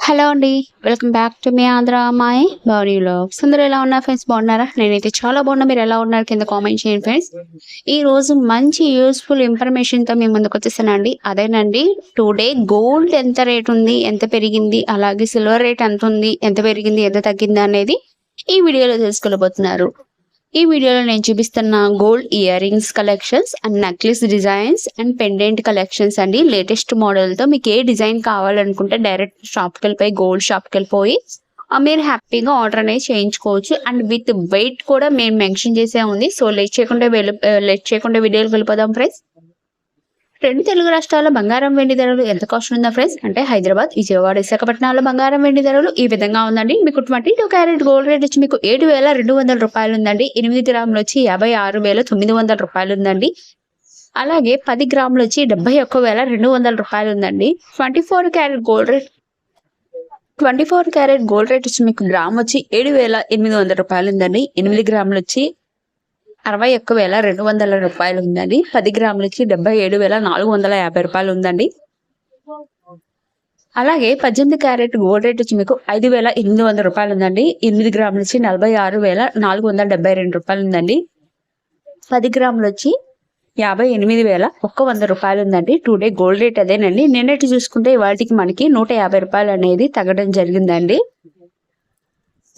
Hello అండి. Welcome back to me Andhra అమ్మాయి Bhavani vlogs. అందరూ ఎలా ఉన్నారు ఫ్రెండ్స్? బాగున్నారా? నేనైతే చాలా బాగున్నా. మీరు ఎలా ఉన్నారు కింద కామెంట్ చేయండి ఫ్రెండ్స్. ఈ రోజు మంచి యూస్ఫుల్ ఇన్ఫర్మేషన్తో మీ ముందుకు వచ్చేసానండి. అదేనండి, టుడే గోల్డ్ ఎంత రేట్ ఉంది, ఎంత పెరిగింది, అలాగే సిల్వర్ రేట్ ఎంత ఉంది, ఎంత పెరిగింది, ఎంత తగ్గింది అనేది ఈ వీడియోలో తెలుసుకోబోతున్నారు. ఈ వీడియోలో నేను చూపిస్తున్న gold ear rings collections and necklace designs and pendant collections అండి. లేటెస్ట్ మోడల్తో మీకు ఏ డిజైన్ కావాలనుకుంటే డైరెక్ట్ షాప్కి వెళ్ళిపోయి గోల్డ్ షాప్కి వెళ్ళిపోయి మీరు హ్యాపీగా ఆర్డర్ అనేది చేయించుకోవచ్చు. అండ్ విత్ వెయిట్ కూడా మేము మెన్షన్ చేసే ఉంది. సో లేట్ చేయకుండా వీడియోకి వెళ్ళిపోదాం ఫ్రెండ్స్. రెండు తెలుగు రాష్ట్రాల్లో బంగారం వెండి ధరలు ఎంత కాస్ట్ ఉందా ఫ్రెండ్స్ అంటే హైదరాబాద్, విజయవాడ, విశాఖపట్నాల్లో బంగారం వెండి ధరలు ఈ విధంగా ఉందండి. మీకు 22 క్యారెట్ గోల్డ్ రేట్ వచ్చి మీకు 7,200 రూపాయలు ఉందండి. 8 గ్రాములు వచ్చి 56,900 రూపాయలు ఉందండి. అలాగే 10 గ్రాములు వచ్చి 71,200 రూపాయలు ఉందండి. 24 క్యారెట్ గోల్డ్ రేట్ వచ్చి మీకు గ్రామ్ వచ్చి 7,800 రూపాయలు ఉందండి. 8 గ్రాములు వచ్చి 61,200 రూపాయలు ఉందండి. 10 గ్రాములకి 77,450 రూపాయలు ఉందండి. అలాగే 18 క్యారెట్ గోల్డ్ రేట్ వచ్చి మీకు 5,800 రూపాయలు ఉందండి. 8 గ్రాములు వచ్చి 46,472 రూపాయలు ఉందండి. 10 గ్రాములు వచ్చి 58,100 రూపాయలు ఉందండి. టుడే గోల్డ్ రేట్ అదేనండి. నిన్నటి చూసుకుంటే వాటికి మనకి 150 రూపాయలు అనేది తగ్గడం జరిగిందండి.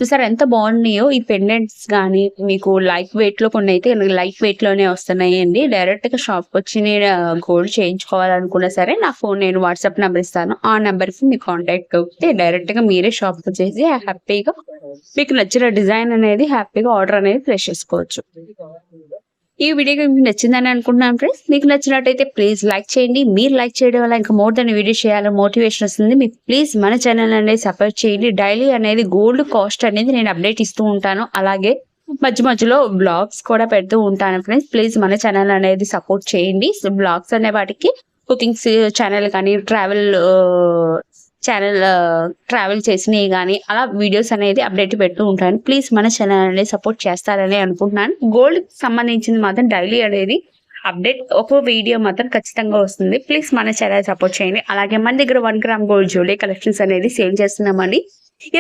చూసారు ఎంత బాగున్నాయో ఈ పెండెంట్స్ కానీ. మీకు లైట్ వెయిట్ లో కొన్ని అయితే లైట్ వెయిట్ లోనే వస్తున్నాయి అండి. డైరెక్ట్ గా షాప్ వచ్చి నేను గోల్డ్ చేయించుకోవాలనుకున్నా సరే నా ఫోన్ నేను వాట్సాప్ నెంబర్ ఇస్తాను. ఆ నెంబర్ కి మీకు కాంటాక్ట్ అవుతే డైరెక్ట్ గా మీరే షాప్ వచ్చేసి హ్యాపీగా మీకు నచ్చిన డిజైన్ అనేది హ్యాపీగా ఆర్డర్ అనేది ప్లేస్ చేసుకోవచ్చు. ఈ వీడియో మీకు నచ్చిందని అనుకుంటున్నాను ఫ్రెండ్స్. మీకు నచ్చినట్టయితే ప్లీజ్ లైక్ చేయండి. మీరు లైక్ చేయడం వల్ల ఇంకా మోర్ దాన్ని వీడియో చేయాలని మోటివేషన్ వస్తుంది. మీకు ప్లీజ్ మన ఛానల్ అనేది సపోర్ట్ చేయండి. డైలీ అనేది గోల్డ్ కాస్ట్ అనేది నేను అప్డేట్ ఇస్తూ ఉంటాను. అలాగే మధ్య మధ్యలో బ్లాగ్స్ కూడా పెడుతూ ఉంటాను ఫ్రెండ్స్. ప్లీజ్ మన ఛానల్ అనేది సపోర్ట్ చేయండి. బ్లాగ్స్ అనే వాటికి కుకింగ్స్ ఛానల్ కానీ ట్రావెల్ చేసినవి కానీ అలా వీడియోస్ అనేది అప్డేట్ పెడుతూ ఉంటాను. ప్లీజ్ మన ఛానల్ అనేది సపోర్ట్ చేస్తారని అనుకుంటున్నాను. గోల్డ్ సంబంధించింది మాత్రం డైలీ అనేది అప్డేట్ ఒక వీడియో మాత్రం ఖచ్చితంగా వస్తుంది. ప్లీజ్ మన ఛానల్ సపోర్ట్ చేయండి. అలాగే మన దగ్గర 1 గ్రామ్ గోల్డ్ జ్యువెలరీ కలెక్షన్స్ అనేది సేల్ చేస్తున్నామండి.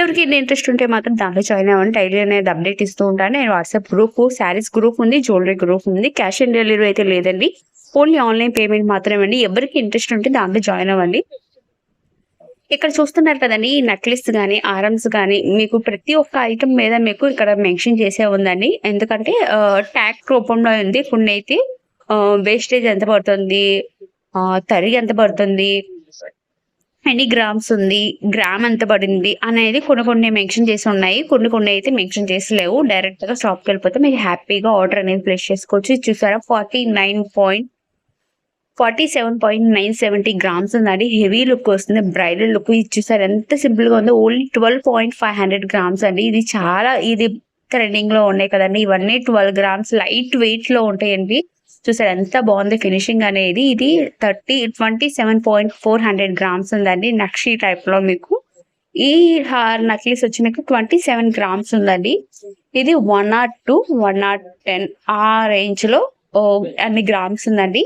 ఎవరికి ఇంట్రెస్ట్ ఉంటే మాత్రం దాంట్లో జాయిన్ అవ్వండి. డైలీ అనేది అప్డేట్ ఇస్తూ ఉంటాను. నేను వాట్సాప్ గ్రూప్, శారీస్ గ్రూప్ ఉంది, జ్యువెలరీ గ్రూప్ ఉంది. క్యాష్ ఆన్ డెలివరీ అయితే లేదండి, ఓన్లీ ఆన్లైన్ పేమెంట్ మాత్రమే అండి. ఎవరికి ఇంట్రెస్ట్ ఉంటే దాంట్లో జాయిన్ అవ్వండి. ఇక్కడ చూస్తున్నారు కదండి, ఈ నెక్లెస్ కానీ ఆరమ్స్ కానీ మీకు ప్రతి ఒక్క ఐటమ్ మీద మీకు ఇక్కడ మెన్షన్ చేసే ఉందండి. ఎందుకంటే ట్యాగ్ రూపంలో ఉంది. కొన్ని అయితే వేస్టేజ్ ఎంత పడుతుంది, తరి ఎంత పడుతుంది, ఎన్ని గ్రామ్స్ ఉంది, గ్రామ్ ఎంత పడింది అనేది కొన్ని మెన్షన్ చేసి ఉన్నాయి. కొన్ని అయితే మెన్షన్ చేసి లేవు. డైరెక్ట్ గా షాప్కి వెళ్ళిపోతే మీకు హ్యాపీగా ఆర్డర్ అనేది ప్లేస్ చేసుకోవచ్చు. చూసారా 47.970 గ్రామ్స్ ఉందండి. హెవీ లుక్ వస్తుంది, బ్రైడల్ లుక్. ఇది చూసారు ఎంత సింపుల్ గా ఉందో. ఓన్లీ 12.500 గ్రామ్స్ అండి. ఇది ట్రెండింగ్ లో ఉన్నాయి కదండి. ఇవన్నీ 12 గ్రామ్స్ లైట్ వెయిట్ లో ఉంటాయండి. చూసారు ఎంత బాగుంది ఫినిషింగ్ అనేది. ఇది 27.400 గ్రామ్స్ ఉందండి. నక్షి టైప్ లో మీకు ఈ నక్లీస్ వచ్చి మీకు 27 గ్రామ్స్ ఉందండి. ఇది 102, 110 ఆ రేంజ్ లో అన్ని గ్రామ్స్ ఉందండి.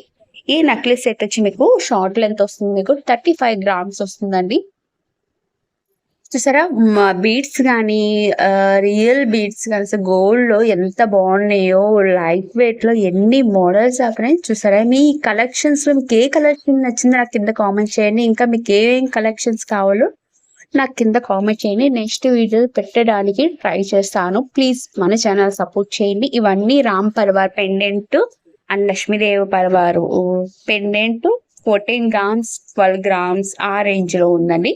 ఈ నెక్లెస్ సెట్ వచ్చి మీకు షార్ట్ లెంత్ వస్తుంది, మీకు 35 గ్రామ్స్ వస్తుందండి. చూసారా బీడ్స్ కానీ రియల్ బీడ్స్ కానీ గోల్డ్ లో ఎంత బాగున్నాయో. లైట్ వెయిట్ లో ఎన్ని మోడల్స్ అక్కడ చూసారా. మీ కలెక్షన్స్ లో మీకు ఏ కలెక్షన్ నచ్చిందో నాకు కింద కామెంట్ చేయండి. ఇంకా మీకు ఏం కలెక్షన్స్ కావాలో నాకు కింద కామెంట్ చేయండి. నెక్స్ట్ వీడియో పెట్టడానికి ట్రై చేస్తాను. ప్లీజ్ మన ఛానల్ సపోర్ట్ చేయండి. ఇవన్నీ రామ్ పర్వార్ పెండెంట్ అండ్ లక్ష్మీదేవి పర్వారు పెండెంట్ 14 గ్రామ్స్ 12 గ్రామ్స్ ఆ రేంజ్ లో ఉందండి.